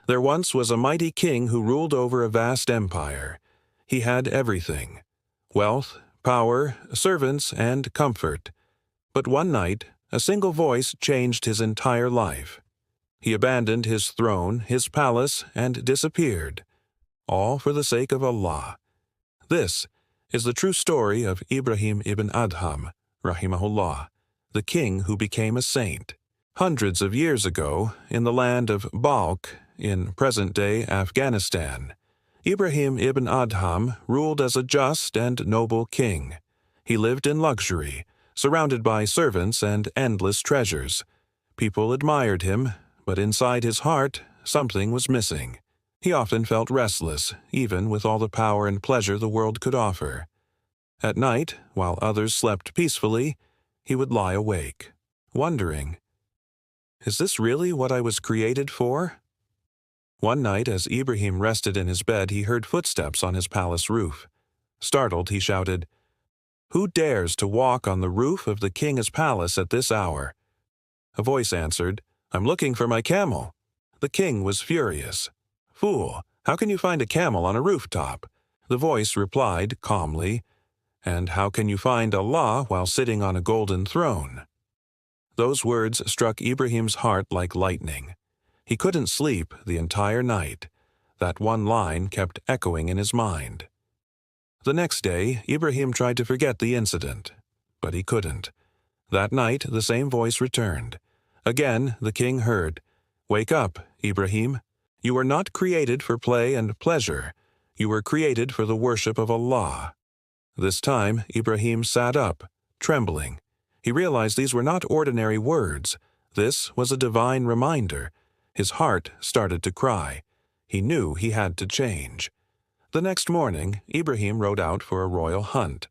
There once was a mighty king who ruled over a vast empire. He had everything: wealth, power, servants, and comfort. But one night, a single voice changed his entire life. He abandoned his throne, his palace, and disappeared, all for the sake of Allah. This is the true story of Ibrahim ibn Adham, rahimahullah, the king who became a saint. Hundreds of years ago, in the land of Balkh, in present-day Afghanistan, Ibrahim ibn Adham ruled as a just and noble king. He lived in luxury, surrounded by servants and endless treasures. People admired him, but inside his heart, something was missing. He often felt restless, even with all the power and pleasure the world could offer. At night, while others slept peacefully, he would lie awake, wondering, "Is this really what I was created for?" One night, as Ibrahim rested in his bed, he heard footsteps on his palace roof. Startled, he shouted, "Who dares to walk on the roof of the king's palace at this hour?" A voice answered, "I'm looking for my camel." The king was furious. "Fool, how can you find a camel on a rooftop?" The voice replied calmly, "And how can you find Allah while sitting on a golden throne?" Those words struck Ibrahim's heart like lightning. He couldn't sleep the entire night. That one line kept echoing in his mind. The next day, Ibrahim tried to forget the incident, but he couldn't. That night, the same voice returned. Again, the king heard, "Wake up, Ibrahim. You were not created for play and pleasure. You were created for the worship of Allah." This time, Ibrahim sat up, trembling. He realized these were not ordinary words. This was a divine reminder. His heart started to cry. He knew he had to change. The next morning, Ibrahim rode out for a royal hunt.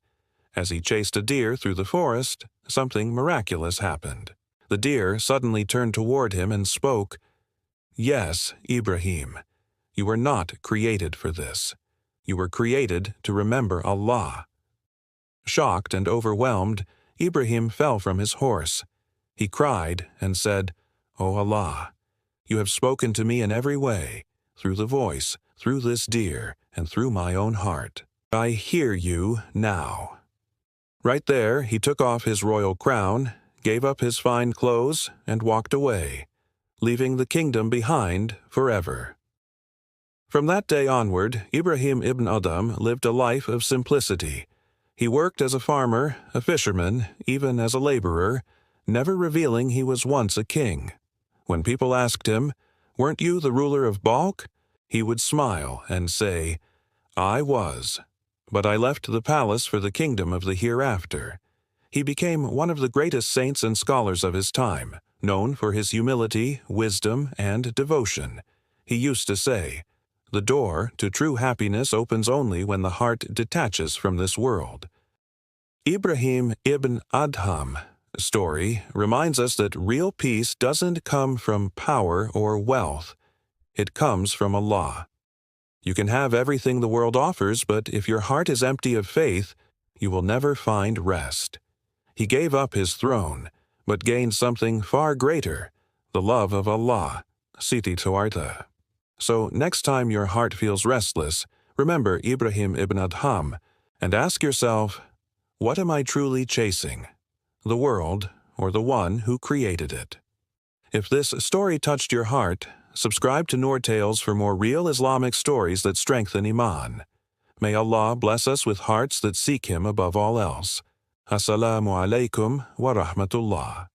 As he chased a deer through the forest, something miraculous happened. The deer suddenly turned toward him and spoke, "Yes, Ibrahim, you were not created for this. You were created to remember Allah." Shocked and overwhelmed, Ibrahim fell from his horse. He cried and said, "O Allah, you have spoken to me in every way, through the voice, through this deer, and through my own heart. I hear you now." Right there, he took off his royal crown, gave up his fine clothes, and walked away, leaving the kingdom behind forever. From that day onward, Ibrahim ibn Adham lived a life of simplicity. He worked as a farmer, a fisherman, even as a laborer, never revealing he was once a king. When people asked him, "Weren't you the ruler of Balkh?" he would smile and say, "I was, but I left the palace for the kingdom of the hereafter." He became one of the greatest saints and scholars of his time, known for his humility, wisdom, and devotion. He used to say, "The door to true happiness opens only when the heart detaches from this world." Ibrahim ibn Adham story reminds us that real peace doesn't come from power or wealth. It comes from Allah. You can have everything the world offers, but if your heart is empty of faith, you will never find rest. He gave up his throne, but gained something far greater, the love of Allah, Siti Tawartha. So next time your heart feels restless, remember Ibrahim ibn Adham and ask yourself, what am I truly chasing? The world or the one who created it? If this story touched your heart, subscribe to Noor Tales for more real Islamic stories that strengthen Iman. May Allah bless us with hearts that seek Him above all else. Assalamu alaikum wa rahmatullah.